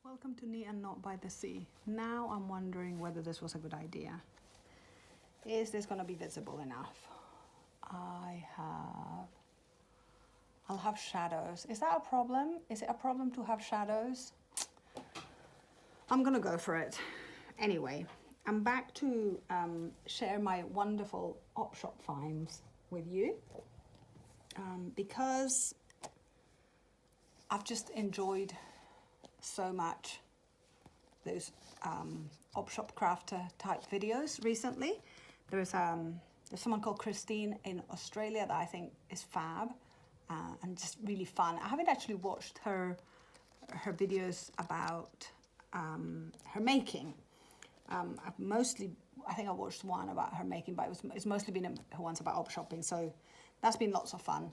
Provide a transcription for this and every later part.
Welcome to Neat and Not by the Sea. Now I'm wondering whether this was a good idea. Is this going to be visible enough? I'll have shadows. Is that a problem? Is it a problem to have shadows? I'm going to go for it. Anyway, I'm back to share my wonderful op shop finds with you because I've just enjoyed so much those op shop crafter type videos recently. There's someone called Christine in Australia that I think is fab and just really fun. I haven't actually watched her videos about her making. I think I watched one about her making, but it's mostly been her ones about op shopping, so that's been lots of fun.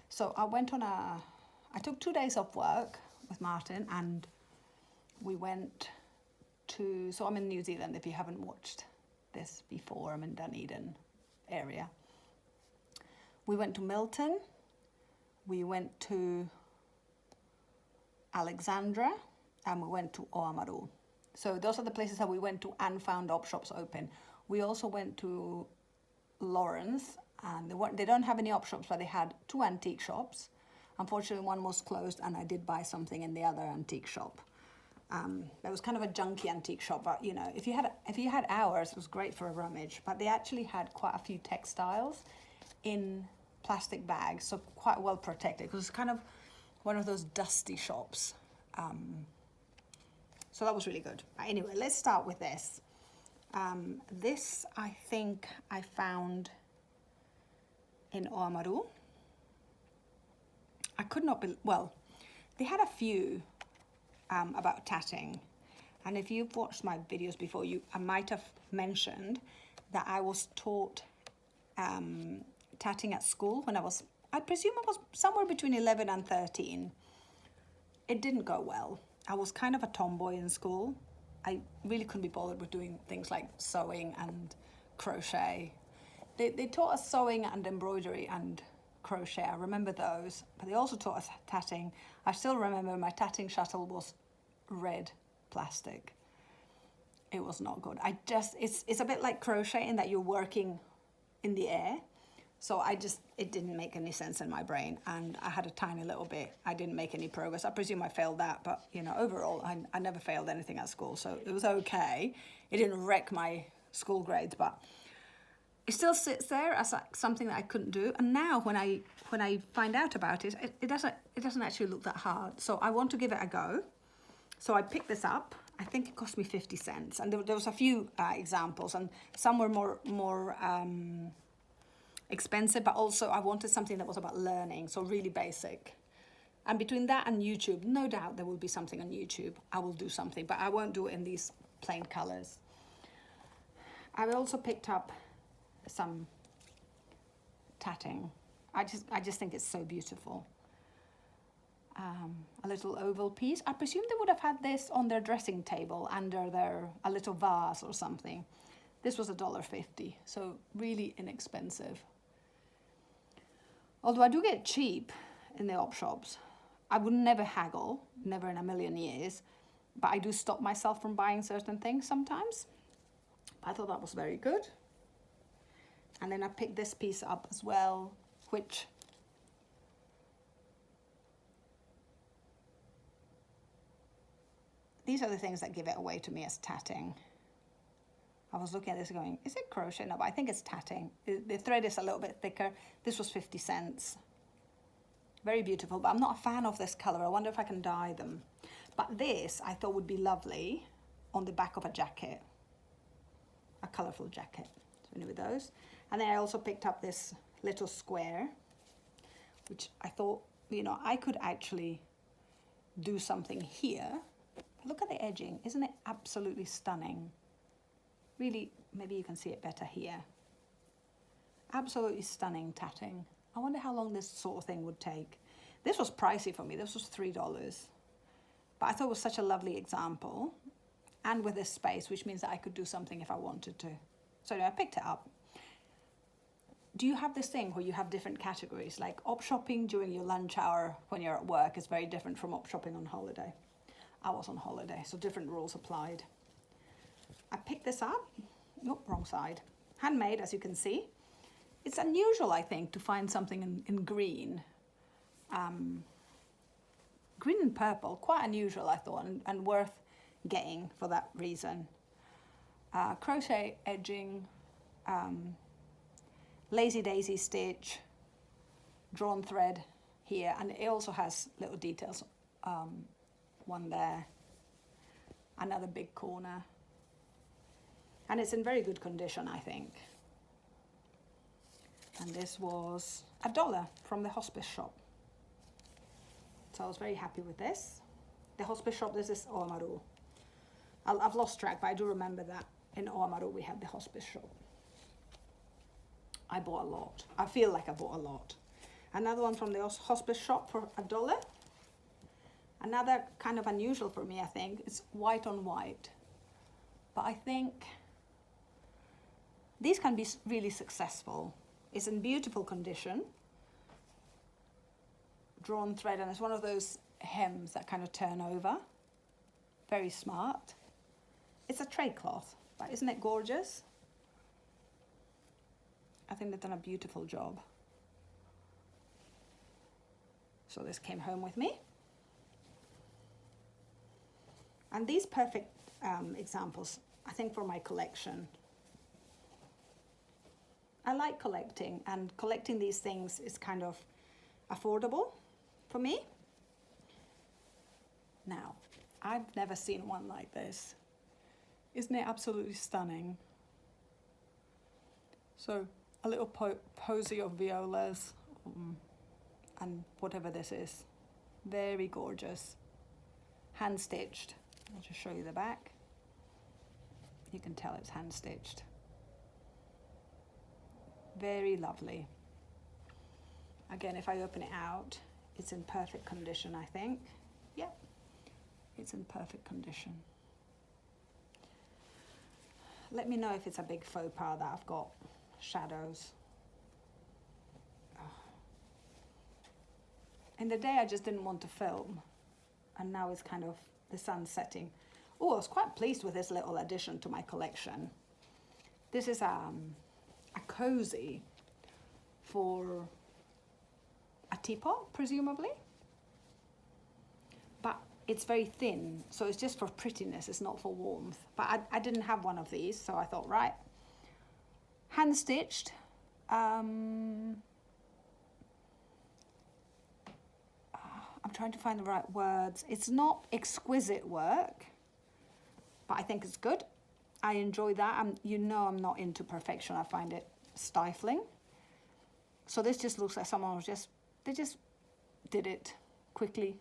So I took 2 days off work with Martin and we went to, so I'm in New Zealand if you haven't watched this before, I'm in Dunedin area. We went to Milton, we went to Alexandra, and we went to Oamaru. So those are the places that we went to and found op shops open. We also went to Lawrence, and they don't have any op shops, but they had 2 antique shops. Unfortunately, one was closed, and I did buy something in the other antique shop. It was kind of a junky antique shop, but you know, if you had hours, it was great for a rummage. But they actually had quite a few textiles in plastic bags, so quite well protected, because it's kind of one of those dusty shops. So that was really good. Anyway, let's start with this. This I think I found in Oamaru. I could not be, well, they had a few about tatting. And if you've watched my videos before, I might have mentioned that I was taught tatting at school when I presume I was somewhere between 11 and 13. It didn't go well. I was kind of a tomboy in school. I really couldn't be bothered with doing things like sewing and crochet. They taught us sewing and embroidery and crochet, I remember those, but they also taught us tatting. I still remember my tatting shuttle was red plastic. It was not good. It's a bit like crochet in that you're working in the air. So it didn't make any sense in my brain, and I had a tiny little bit. I didn't make any progress. I presume I failed that, but you know, overall, I never failed anything at school, so it was okay. It didn't wreck my school grades, but it still sits there as something that I couldn't do. And now when I find out about it, it doesn't actually look that hard. So I want to give it a go. So I picked this up. I think it cost me 50 cents. And there was a few examples, and some were more expensive, but also I wanted something that was about learning, so really basic. And between that and YouTube, no doubt there will be something on YouTube. I will do something, but I won't do it in these plain colors. I also picked up some tatting. I just think it's so beautiful. A little oval piece. I presume they would have had this on their dressing table under a little vase or something. This was $1.50, so really inexpensive. Although I do get cheap in the op shops. I would never haggle, never in a million years, but I do stop myself from buying certain things sometimes. I thought that was very good. And then I picked this piece up as well, which these are the things that give it away to me as tatting. I was looking at this going, is it crochet? No, but I think it's tatting. The thread is a little bit thicker. This was 50 cents. Very beautiful, but I'm not a fan of this color. I wonder if I can dye them. But this I thought would be lovely on the back of a jacket, a colorful jacket. So anyway, those. And then I also picked up this little square, which I thought, you know, I could actually do something here. Look at the edging. Isn't it absolutely stunning? Really, maybe you can see it better here. Absolutely stunning tatting. I wonder how long this sort of thing would take. This was pricey for me. This was $3. But I thought it was such a lovely example. And with this space, which means that I could do something if I wanted to. So anyway, I picked it up. Do you have this thing where you have different categories? Like op shopping during your lunch hour when you're at work is very different from op shopping on holiday. I was on holiday, so different rules applied. I picked this up. Nope, wrong side. Handmade, as you can see. It's unusual, I think, to find something in green. Green and purple, quite unusual, I thought, and worth getting for that reason. Crochet edging, lazy daisy stitch, drawn thread here, and it also has little details. One there, another big corner, and it's in very good condition, I think. And this was $1 from the hospice shop. So I was very happy with this. The hospice shop, this is Oamaru. I've lost track, but I do remember that in Oamaru we had the hospice shop. I bought a lot. I feel like I bought a lot. Another one from the hospice shop for $1. Another kind of unusual for me, I think. It's white on white. But I think these can be really successful. It's in beautiful condition. Drawn thread, and it's one of those hems that kind of turn over. Very smart. It's a tray cloth, but isn't it gorgeous? I think they've done a beautiful job. So this came home with me. And these perfect examples, I think, for my collection. I like collecting, and collecting these things is kind of affordable for me. Now, I've never seen one like this. Isn't it absolutely stunning? So a little posy of violas and whatever this is. Very gorgeous. Hand stitched. I'll just show you the back. You can tell it's hand stitched. Very lovely. Again, if I open it out, it's in perfect condition, I think. Yep, it's in perfect condition. Let me know if it's a big faux pas that I've got shadows. Oh. In the day, I just didn't want to film, and now it's kind of the sun setting. Oh, I was quite pleased with this little addition to my collection. This is a cozy for a teapot, presumably, but it's very thin, so it's just for prettiness, it's not for warmth. But I didn't have one of these, so I thought, right, hand stitched. I'm trying to find the right words. It's not exquisite work, but I think it's good. I enjoy that. You know, I'm not into perfection. I find it stifling. So this just looks like someone was they just did it quickly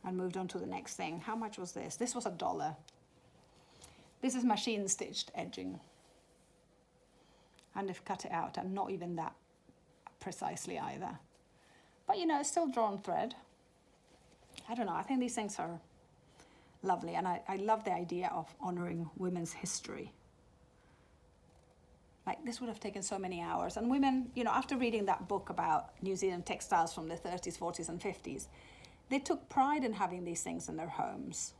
and moved on to the next thing. How much was this? This was $1. This is machine stitched edging. And they've cut it out, and not even that precisely either. But you know, it's still drawn thread. I don't know, I think these things are lovely, and I love the idea of honoring women's history. Like, this would have taken so many hours. And women, you know, after reading that book about New Zealand textiles from the 30s, 40s, and 50s, they took pride in having these things in their homes.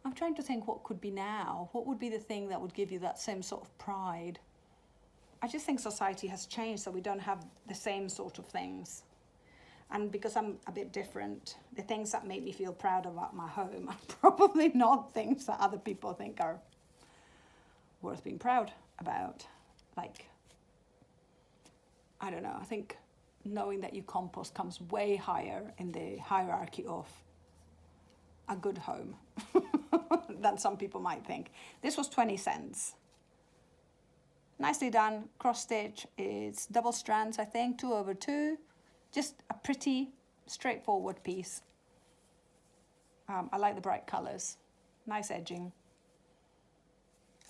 I'm trying to think what could be now. What would be the thing that would give you that same sort of pride? I just think society has changed, so we don't have the same sort of things. And because I'm a bit different, the things that make me feel proud about my home are probably not things that other people think are worth being proud about. Like, I don't know, I think knowing that you compost comes way higher in the hierarchy of a good home than some people might think. This was 20 cents. Nicely done, cross stitch. It's double strands, I think, 2/2. Just a pretty straightforward piece. I like the bright colors. Nice edging.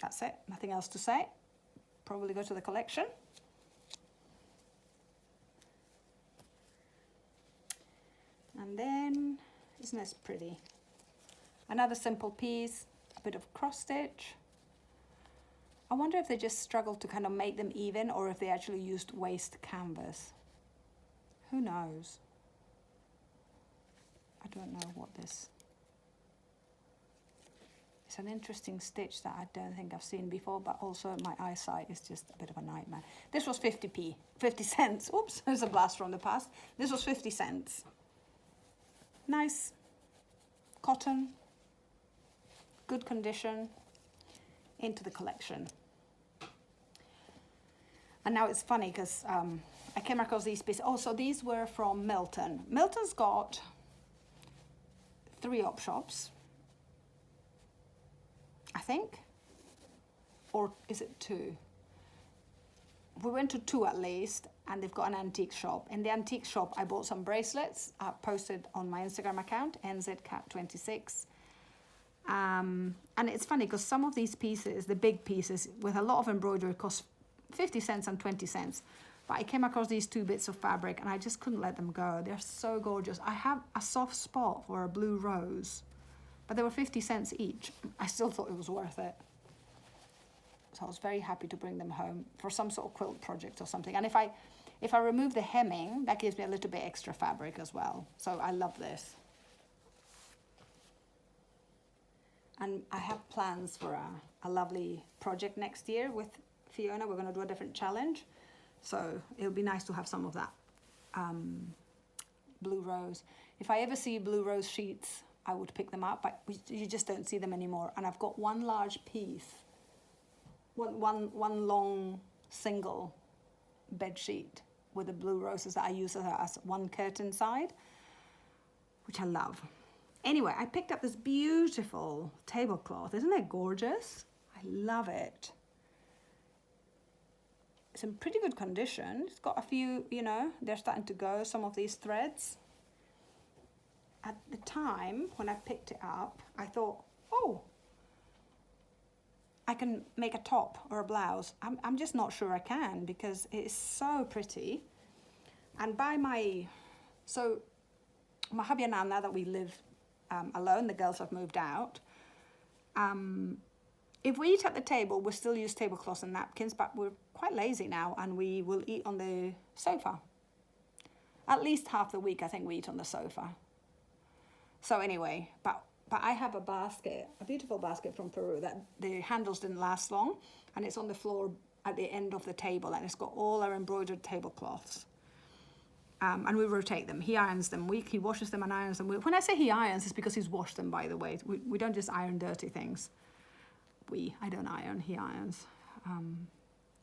That's it, nothing else to say. Probably go to the collection. And then, isn't this pretty? Another simple piece, a bit of cross stitch. I wonder if they just struggled to kind of make them even, or if they actually used waste canvas. Who knows? I don't know what this It's an interesting stitch that I don't think I've seen before, but also my eyesight is just a bit of a nightmare. This was 50 cents. Oops, there's a blast from the past. This was 50 cents. Nice cotton, good condition, into the collection. And now it's funny because I came across these pieces. Oh, so these were from Milton. Milton's got 3 op shops, I think, or is it 2? We went to 2 at least, and they've got an antique shop. In the antique shop, I bought some bracelets. I posted on my Instagram account, NZCat26. And it's funny because some of these pieces, the big pieces with a lot of embroidery, cost 50 cents and 20 cents. But I came across these 2 bits of fabric and I just couldn't let them go. They're so gorgeous. I have a soft spot for a blue rose, but they were 50 cents each. I still thought it was worth it. So I was very happy to bring them home for some sort of quilt project or something. And if I remove the hemming, that gives me a little bit extra fabric as well. So I love this. And I have plans for a lovely project next year with Fiona. We're going to do a different challenge. So it'll be nice to have some of that blue rose. If I ever see blue rose sheets, I would pick them up, but you just don't see them anymore. And I've got one large piece, one long single bed sheet with the blue roses that I use as one curtain side, which I love. Anyway, I picked up this beautiful tablecloth. Isn't it gorgeous? I love it. It's in pretty good condition. It's got a few, they're starting to go, some of these threads. At the time when I picked it up, I thought, oh, I can make a top or a blouse. I'm just not sure I can because it is so pretty. And my hubby and I, now that we live alone, the girls have moved out. If we eat at the table, we still use tablecloths and napkins, but we're quite lazy now and we will eat on the sofa. At least half the week, I think we eat on the sofa. So anyway, but I have a basket, a beautiful basket from Peru that the handles didn't last long, and it's on the floor at the end of the table, and it's got all our embroidered tablecloths. And we rotate them. He irons them. He washes them and irons them. When I say he irons, it's because he's washed them, by the way. We don't just iron dirty things. I don't iron, he irons.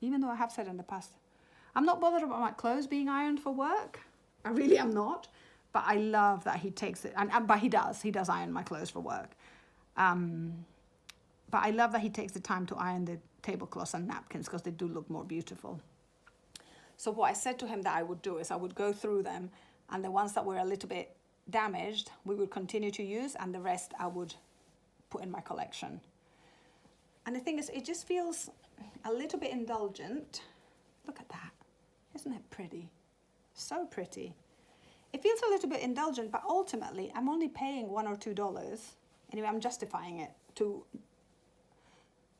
Even though I have said in the past, I'm not bothered about my clothes being ironed for work. I really am not. But I love that he takes it, but he does iron my clothes for work. But I love that he takes the time to iron the tablecloths and napkins because they do look more beautiful. So what I said to him that I would do is I would go through them, and the ones that were a little bit damaged, we would continue to use, and the rest I would put in my collection. And the thing is, it just feels a little bit indulgent. Look at that. Isn't it pretty? So pretty. It feels a little bit indulgent, but ultimately, I'm only paying $1 or $2. Anyway, I'm justifying it to...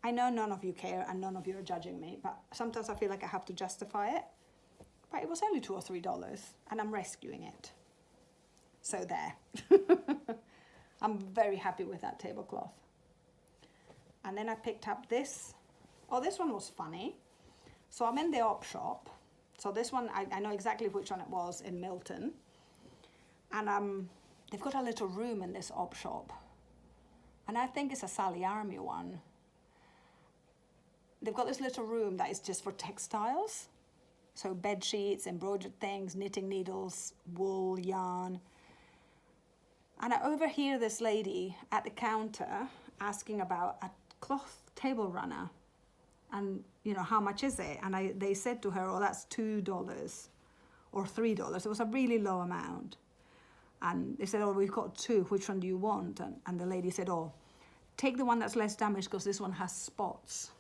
I know none of you care and none of you are judging me, but sometimes I feel like I have to justify it. But it was only $2 or $3, and I'm rescuing it. So there. I'm very happy with that tablecloth. And then I picked up this. Oh, this one was funny. So I'm in the op shop. So this one, I know exactly which one it was in Milton. And they've got a little room in this op shop. And I think it's a Sally Army one. They've got this little room that is just for textiles. So bed sheets, embroidered things, knitting needles, wool, yarn. And I overhear this lady at the counter asking about a cloth table runner. And, how much is it? And they said to her, oh, that's $2 or $3. It was a really low amount. And they said, oh, we've got 2. Which one do you want? And the lady said, oh, take the one that's less damaged because this one has spots.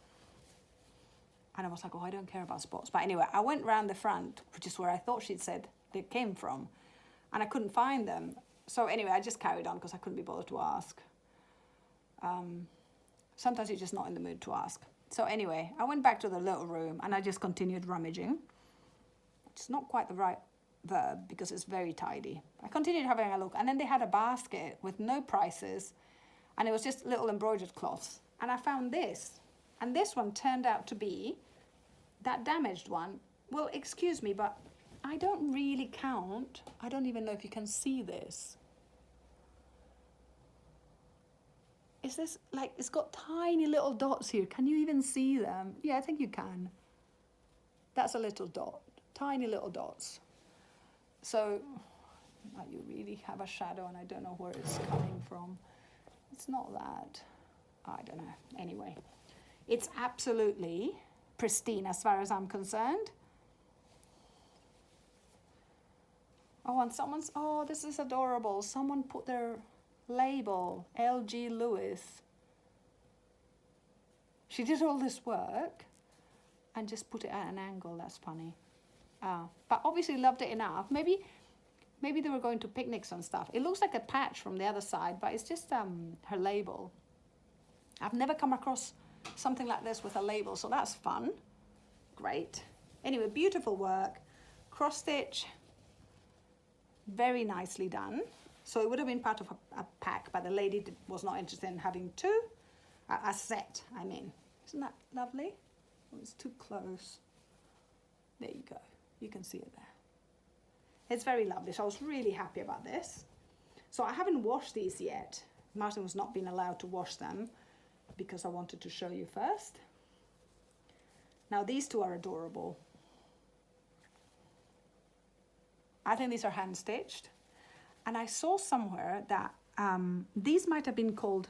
And I was like, oh, I don't care about spots. But anyway, I went round the front, which is where I thought she'd said they came from. And I couldn't find them. So anyway, I just carried on because I couldn't be bothered to ask. Sometimes you're just not in the mood to ask. So anyway, I went back to the little room and I just continued rummaging. It's not quite the right verb because it's very tidy. I continued having a look, and then they had a basket with no prices And it was just little embroidered cloths. And I found this. And this one turned out to be that damaged one. Well, excuse me, but I don't really count. I don't even know if you can see this. Is this like, it's got tiny little dots here. Can you even see them? Yeah, I think you can. That's a little dot, tiny little dots. So now you really have a shadow and I don't know where it's coming from. It's not that. I don't know. Anyway, it's absolutely pristine as far as I'm concerned. Oh, and someone's, oh, this is adorable. Someone put their label, L.G. Lewis. She did all this work and just put it at an angle. That's funny. But obviously loved it enough. Maybe they were going to picnics and stuff. It looks like a patch from the other side, but it's just her label. I've never come across something like this with a label, so that's fun. Great. Anyway, beautiful work. Cross stitch. Very nicely done. So it would have been part of a pack, but the lady was not interested in having two. A set, I mean. Isn't that lovely? Oh, it's too close. There you go. You can see it there. It's very lovely. So I was really happy about this. So I haven't washed these yet. Martin was not being allowed to wash them because I wanted to show you first. Now these two are adorable. I think these are hand stitched. And I saw somewhere that these might have been called,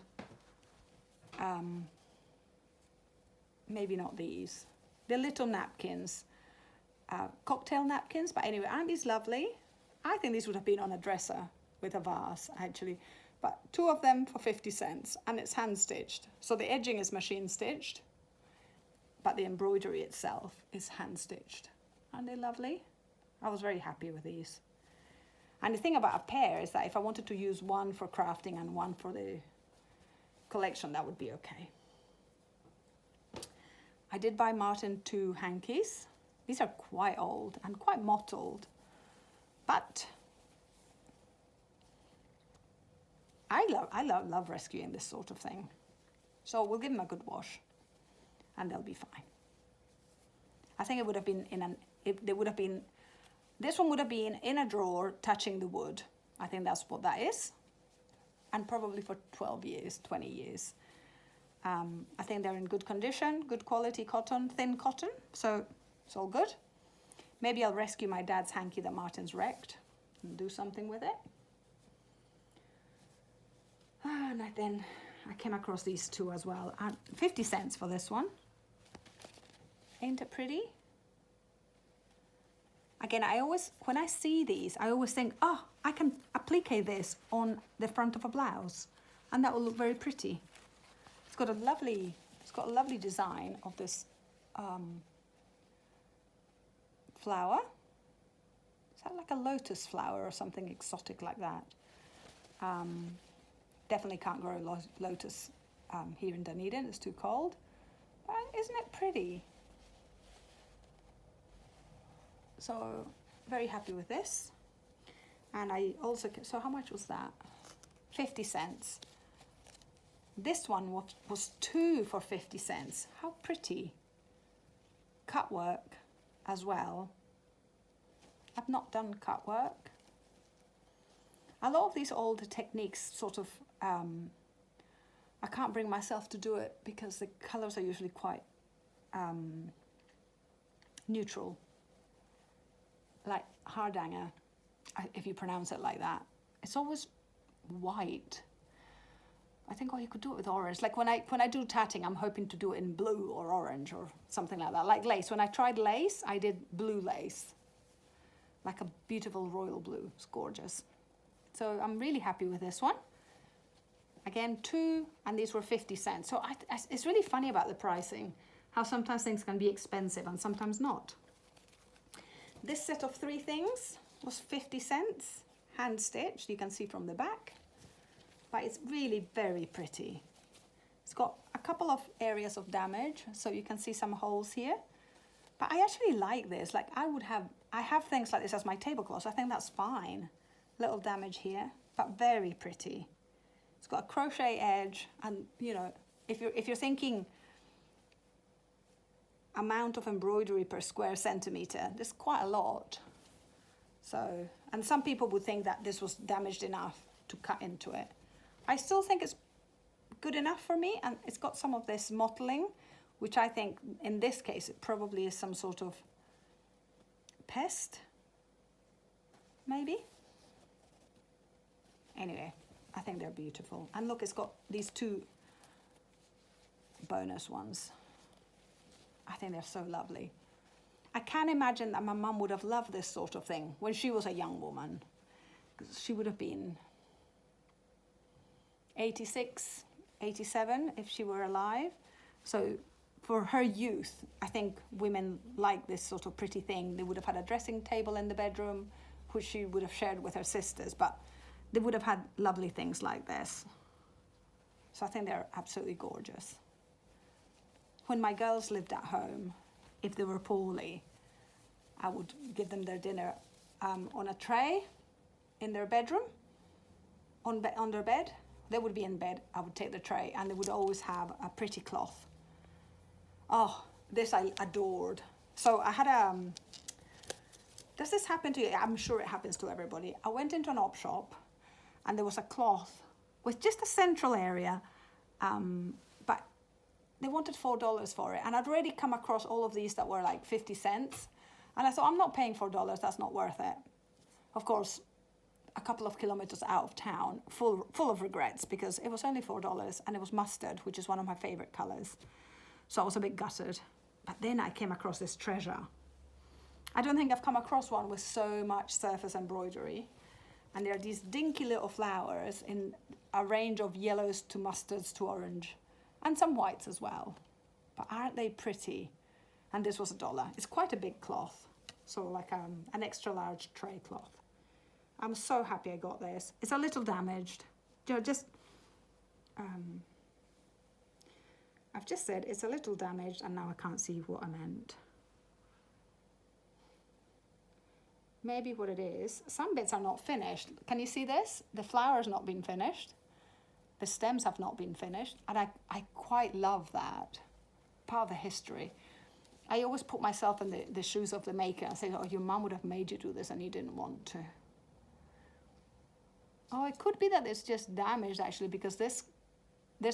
maybe not these. They're little napkins, cocktail napkins. But anyway, aren't these lovely? I think these would have been on a dresser with a vase, actually. But two of them for 50 cents, and it's hand stitched. So the edging is machine stitched, but the embroidery itself is hand stitched. Aren't they lovely? I was very happy with these. And the thing about a pair is that if I wanted to use one for crafting and one for the collection, that would be okay. I did buy Martin 2 hankies. These are quite old and quite mottled, but I love rescuing this sort of thing. So we'll give them a good wash and they'll be fine. I think it would have been this one would have been in a drawer touching the wood. I think that's what that is. And probably for 12 years, 20 years. I think they're in good condition, good quality cotton, thin cotton. So it's all good. Maybe I'll rescue my dad's hanky that Martin's wrecked and do something with it. And then I came across these two as well. 50 cents for this one. Ain't it pretty? Again, when I see these, I always think, oh, I can applique this on the front of a blouse and that will look very pretty. It's got a lovely design of this flower. Is that like a lotus flower or something exotic like that? Definitely can't grow lotus here in Dunedin, it's too cold. But isn't it pretty? So very happy with this. And I also, so how much was that? 50 cents. This one was 2 for 50 cents. How pretty. Cut work as well. I've not done cut work. A lot of these older techniques sort of, I can't bring myself to do it because the colors are usually quite neutral. Like hardanger, if you pronounce it like that. It's always white. I think, oh, you could do it with orange. Like when I do tatting, I'm hoping to do it in blue or orange or something like that. Like lace. When I tried lace, I did blue lace. Like a beautiful royal blue. It's gorgeous. So I'm really happy with this one. Again, 2, and these were 50 cents. So it's really funny about the pricing. How sometimes things can be expensive and sometimes not. This set of 3 things was 50 cents, hand stitched, you can see from the back, but it's really very pretty. It's got a couple of areas of damage, so you can see some holes here, but I actually like this. Like I have things like this as my tablecloth, so I think that's fine. Little damage here, but very pretty. It's got a crochet edge, and you know, if you're thinking amount of embroidery per square centimeter, there's quite a lot. So, and some people would think that this was damaged enough to cut into it. I still think it's good enough for me, and it's got some of this mottling, which I think in this case it probably is some sort of pest, maybe. Anyway, I think they're beautiful. And look, it's got these two bonus ones. I think they're so lovely. I can imagine that my mum would have loved this sort of thing when she was a young woman, because she would have been 86, 87 if she were alive. So for her youth, I think women like this sort of pretty thing. They would have had a dressing table in the bedroom, which she would have shared with her sisters, but they would have had lovely things like this. So I think they're absolutely gorgeous. When my girls lived at home, if they were poorly, I would give them their dinner on a tray in their bedroom, on their bed. They would be in bed, I would take the tray, and they would always have a pretty cloth. Oh, this I adored. So I had does this happen to you? I'm sure it happens to everybody. I went into an op shop, and there was a cloth with just a central area, but they wanted $4 for it. And I'd already come across all of these that were like 50 cents. And I thought, I'm not paying $4, that's not worth it. Of course, a couple of kilometers out of town, full of regrets, because it was only $4 and it was mustard, which is one of my favorite colors. So I was a bit gutted. But then I came across this treasure. I don't think I've come across one with so much surface embroidery. And there are these dinky little flowers in a range of yellows to mustards to orange, and some whites as well. But aren't they pretty? And this was $1. It's quite a big cloth, so like an extra large tray cloth. I'm so happy I got this. It's a little damaged. You know, just I've just said it's a little damaged, and now I can't see what I meant. Maybe what it is, some bits are not finished. Can you see this? The flower's not been finished. The stems have not been finished. And I quite love that. Part of the history. I always put myself in the shoes of the maker and say, oh, your mum would have made you do this and you didn't want to. Oh, it could be that it's just damaged actually, because this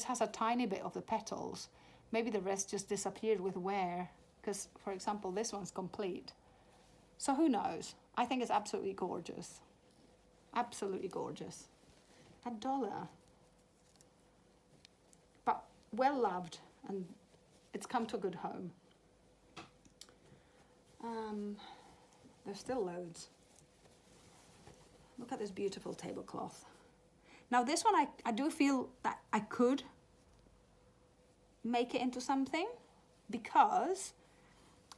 has a tiny bit of the petals. Maybe the rest just disappeared with wear. Because, for example, this one's complete. So who knows? I think it's absolutely gorgeous. Absolutely gorgeous. $1. But well loved, and it's come to a good home. There's still loads. Look at this beautiful tablecloth. Now this one, I do feel that I could make it into something, because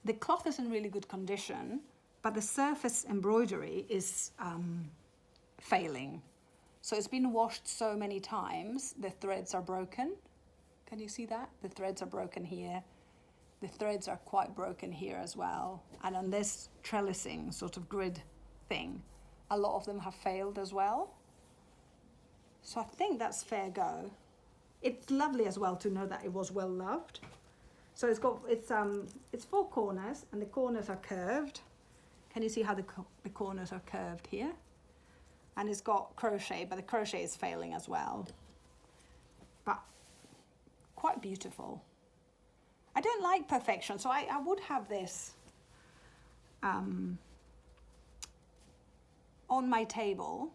the cloth is in really good condition, but the surface embroidery is failing. So it's been washed so many times, the threads are broken. Can you see that? The threads are broken here. The threads are quite broken here as well. And on this trellising sort of grid thing, a lot of them have failed as well. So I think that's fair go. It's lovely as well to know that it was well loved. So it's 4 corners, and the corners are curved. Can you see how the corners are curved here? And it's got crochet, but the crochet is failing as well. But quite beautiful. I don't like perfection, so I would have this on my table,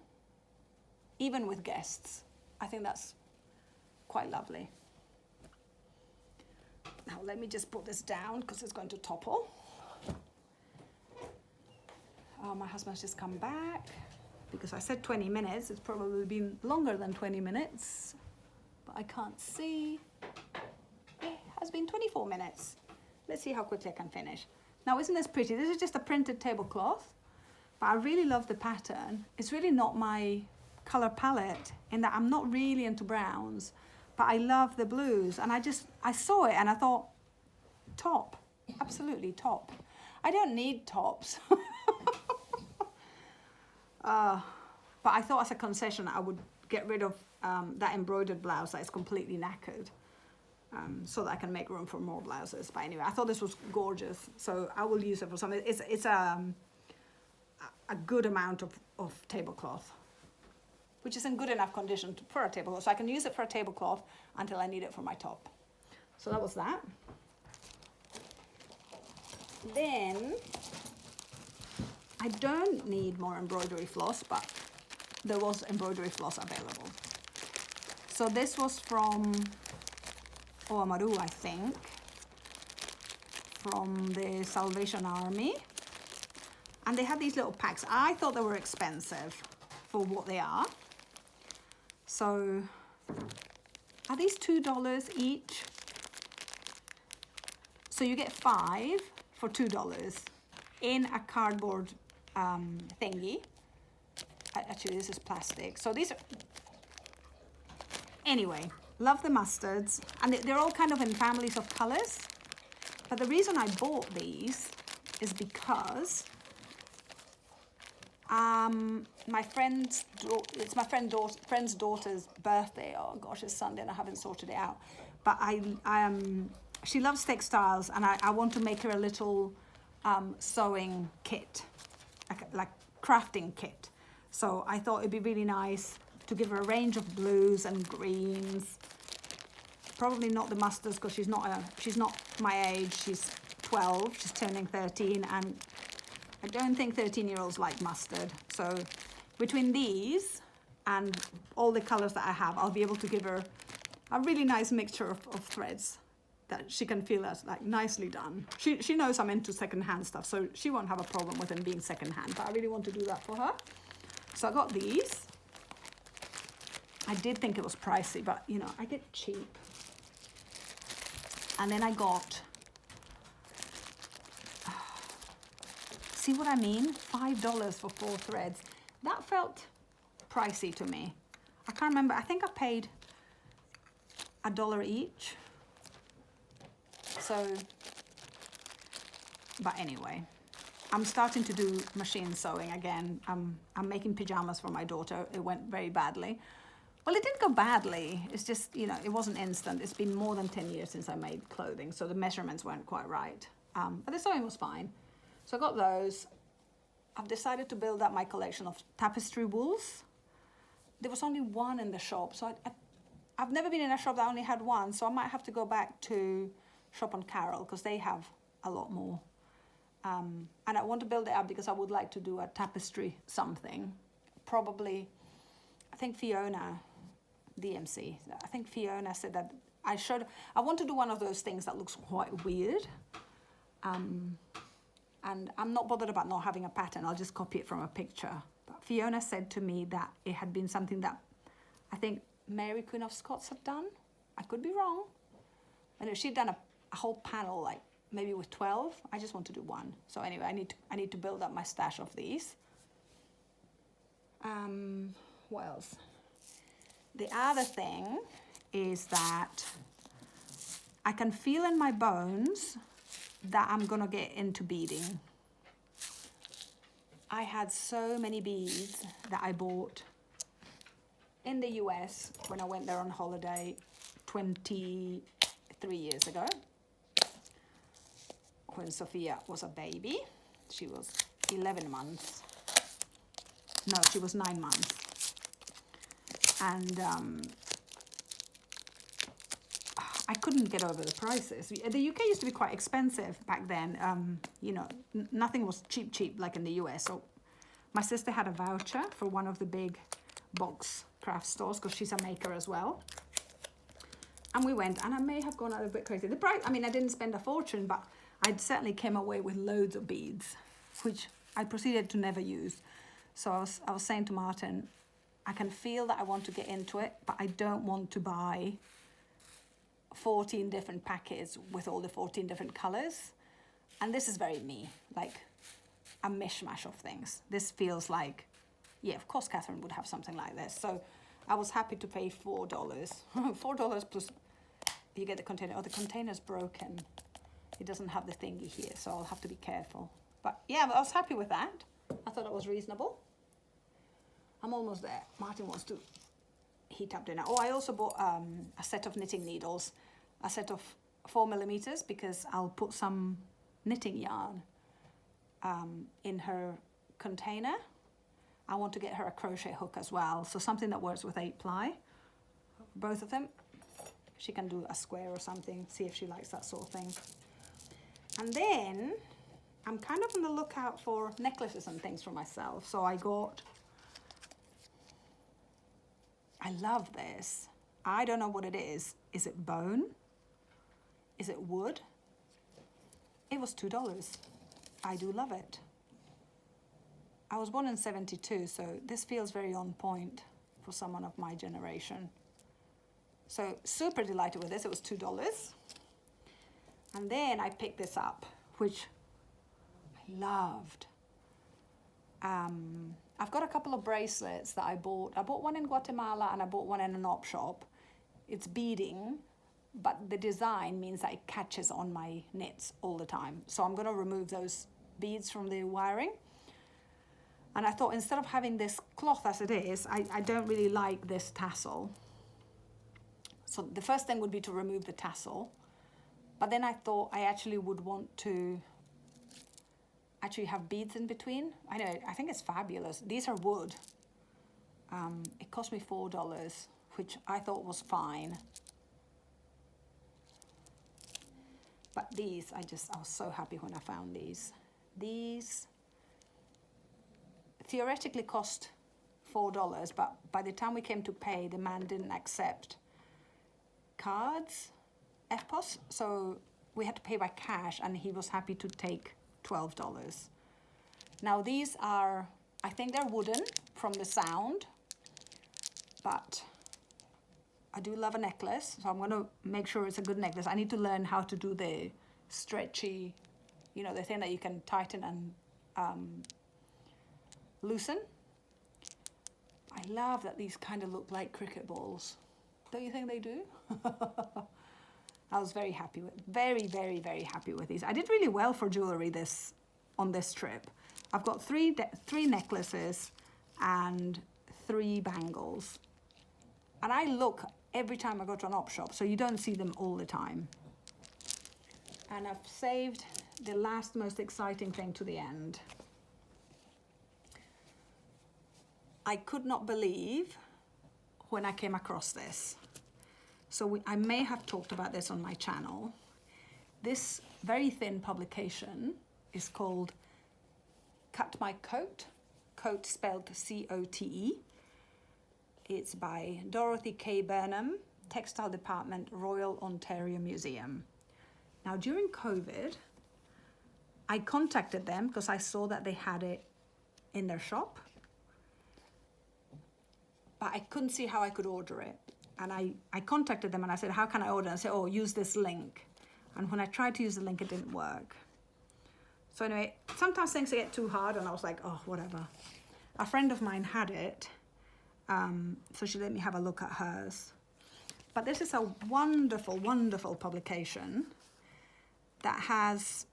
even with guests. I think that's quite lovely. Now let me just put this down because it's going to topple. Oh, my husband's just come back because I said 20 minutes. It's probably been longer than 20 minutes, but I can't see. It has been 24 minutes. Let's see how quickly I can finish. Now, isn't this pretty? This is just a printed tablecloth, but I really love the pattern. It's really not my color palette in that I'm not really into browns, but I love the blues. And I saw it and I thought, top, absolutely top. I don't need tops. But I thought as a concession I would get rid of that embroidered blouse that is completely knackered, so that I can make room for more blouses. But anyway, I thought this was gorgeous, so I will use it for something. It's a good amount of tablecloth, which is in good enough condition for a tablecloth, so I can use it for a tablecloth until I need it for my top. So that was that. Then I don't need more embroidery floss, but there was embroidery floss available. So this was from Oamaru, I think, from the Salvation Army. And they had these little packs. I thought they were expensive for what they are. So are these $2 each? So you get 5 for $2 in a cardboard thingy. Actually, this is plastic. So these are, anyway, love the mustards. And they're all kind of in families of colors. But the reason I bought these is because it's my friend's daughter's birthday. Oh gosh, it's Sunday and I haven't sorted it out. But she loves textiles, and I want to make her a little sewing kit, like crafting kit. So I thought it'd be really nice to give her a range of blues and greens. Probably not the mustards, because she's not my age. She's 12. She's turning 13, and I don't think 13-year-olds like mustard. So between these and all the colors that I have, I'll be able to give her a really nice mixture of threads that she can feel as like nicely done. She knows I'm into secondhand stuff, so she won't have a problem with them being secondhand, but I really want to do that for her. So I got these. I did think it was pricey, but you know, I get cheap. And then I got, see what I mean? $5 for 4 threads. That felt pricey to me. I can't remember. I think I paid $1 each. So, but anyway, I'm starting to do machine sewing again. I'm making pajamas for my daughter. It went very badly. Well, it didn't go badly. It's just, you know, it wasn't instant. It's been more than 10 years since I made clothing, so the measurements weren't quite right. But the sewing was fine. So I got those. I've decided to build up my collection of tapestry wools. There was only one in the shop, so I've never been in a shop that only had one, so I might have to go back to Shop on Carol, because they have a lot more. And I want to build it up because I would like to do a tapestry something. Probably, I think Fiona, DMC, I think Fiona said that I want to do one of those things that looks quite weird. And I'm not bothered about not having a pattern. I'll just copy it from a picture. But Fiona said to me that it had been something that I think Mary Queen of Scots had done. I could be wrong. I know she'd done a whole panel, like maybe with 12. I just want to do one. So anyway, I need to build up my stash of these. What else? The other thing is that I can feel in my bones that I'm gonna get into beading. I had so many beads that I bought in the US when I went there on holiday 23 years ago, when Sophia was a baby. She was 11 months. No, she was 9 months. And I couldn't get over the prices. The UK used to be quite expensive back then. You know, nothing was cheap like in the US. So my sister had a voucher for one of the big box craft stores, because she's a maker as well. And we went, and I may have gone out a bit crazy. The price, I mean, I didn't spend a fortune, but I certainly came away with loads of beads, which I proceeded to never use. So I was saying to Martin, I can feel that I want to get into it, but I don't want to buy 14 different packets with all the 14 different colors. And this is very me, like a mishmash of things. This feels like, yeah, of course Catherine would have something like this. So I was happy to pay $4. $4 plus you get the container. Oh, the container's broken. It doesn't have the thingy here, so I'll have to be careful. But yeah, I was happy with that. I thought it was reasonable. I'm almost there. Martin wants to heat up dinner. Oh, I also bought a set of knitting needles, a set of 4mm, because I'll put some knitting yarn in her container. I want to get her a crochet hook as well, so something that works with 8-ply, both of them. She can do a square or something, see if she likes that sort of thing. And then I'm kind of on the lookout for necklaces and things for myself. So I love this. I don't know what it is. Is it bone? Is it wood? It was $2. I do love it. I was born in 72, so this feels very on point for someone of my generation. So super delighted with this. It was $2. And then I picked this up, which I loved. I've got a couple of bracelets that I bought. I bought one in Guatemala and I bought one in an op shop. It's beading, but the design means that it catches on my knits all the time. So I'm going to remove those beads from the wiring. And I thought, instead of having this cloth as it is, I don't really like this tassel. So the first thing would be to remove the tassel. But then I thought I actually would want to actually have beads in between. I know, I think it's fabulous. These are wood. It cost me $4, which I thought was fine. But these, I was so happy when I found these. These theoretically cost $4, but by the time we came to pay, the man didn't accept cards, EFTPOS, so we had to pay by cash, and he was happy to take $12. Now these are, I think they're wooden from the sound, but I do love a necklace, so I'm going to make sure it's a good necklace. I need to learn how to do the stretchy, you know, the thing that you can tighten and loosen. I love that these kind of look like cricket balls. Don't you think they do? I was very happy with, very, very, very happy with these. I did really well for jewelry on this trip. I've got three necklaces and 3 bangles. And I look every time I go to an op shop, so you don't see them all the time. And I've saved the last most exciting thing to the end. I could not believe when I came across this. So I may have talked about this on my channel. This very thin publication is called Cut My Coat, coat spelled C-O-T-E. It's by Dorothy K. Burnham, Textile Department, Royal Ontario Museum. Now during COVID, I contacted them because I saw that they had it in their shop, but I couldn't see how I could order it. And I contacted them and I said, how can I order? And I said, oh, use this link. And when I tried to use the link, it didn't work. So anyway, sometimes things get too hard and I was like, oh, whatever. A friend of mine had it, so she let me have a look at hers. But this is a wonderful, wonderful publication that has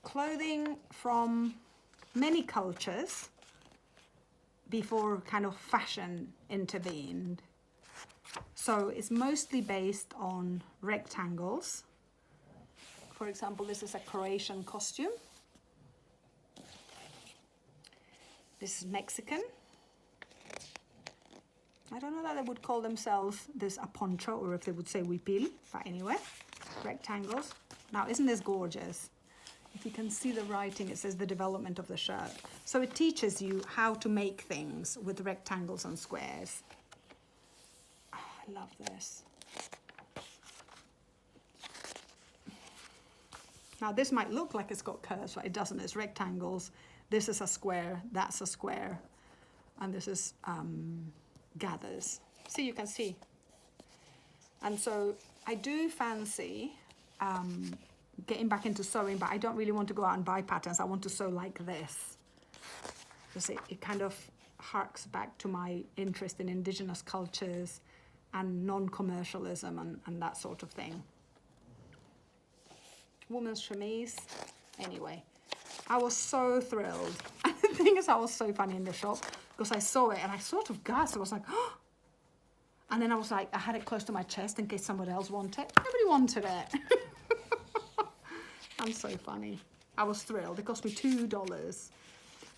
clothing from many cultures before kind of fashion intervened. So it's mostly based on rectangles. For example, this is a Croatian costume. This is Mexican. I don't know that they would call themselves this a poncho or if they would say huipil, but anyway, rectangles. Now, isn't this gorgeous? If you can see the writing, it says the development of the shirt. So it teaches you how to make things with rectangles and squares. Oh, I love this. Now this might look like it's got curves, but it doesn't. It's rectangles. This is a square, that's a square, and this is gathers. See, you can see. And so I do fancy getting back into sewing, but I don't really want to go out and buy patterns. I want to sew like this. Because it kind of harks back to my interest in indigenous cultures and non-commercialism and that sort of thing. Woman's chemise. Anyway, I was so thrilled. And the thing is, I was so funny in the shop because I saw it and I sort of gasped. I was like, oh. And then I was like, I had it close to my chest in case somebody else wanted it. Nobody wanted it. I'm so funny. I was thrilled. It cost me $2.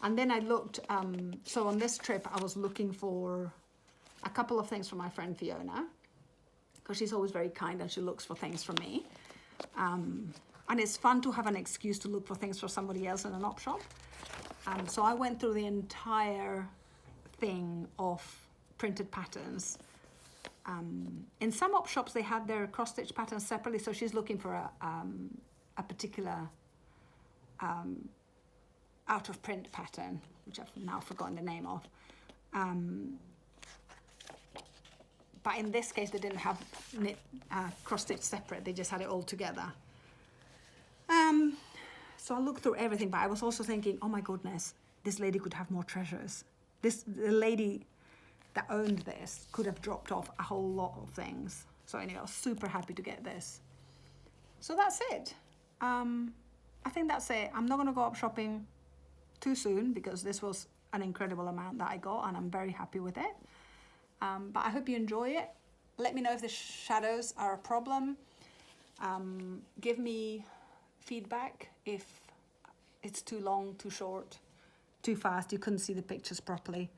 And then I looked, so on this trip, I was looking for a couple of things for my friend Fiona, because she's always very kind and she looks for things for me. And it's fun to have an excuse to look for things for somebody else in an op shop. So I went through the entire thing of printed patterns. In some op shops, they had their cross-stitch patterns separately, so she's looking for a particular out-of-print pattern, which I've now forgotten the name of. But in this case, they didn't have cross-stitch separate, they just had it all together. So I looked through everything, but I was also thinking, oh my goodness, this lady could have more treasures. The lady that owned this could have dropped off a whole lot of things. So anyway, I was super happy to get this. So that's it. I think that's it. I'm not gonna go up shopping too soon because this was an incredible amount that I got and I'm very happy with it. But I hope you enjoy it. Let me know if the shadows are a problem. Give me feedback if it's too long, too short, too fast, you couldn't see the pictures properly.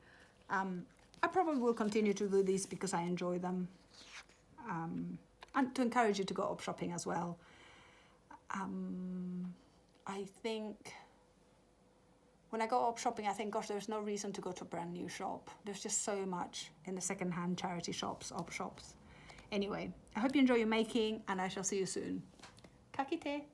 I probably will continue to do these because I enjoy them. And to encourage you to go up shopping as well. I think when I go up shopping, I think, gosh, there's no reason to go to a brand new shop. There's just so much in the secondhand charity shops, op shops. Anyway, I hope you enjoy your making and I shall see you soon. Ka kite.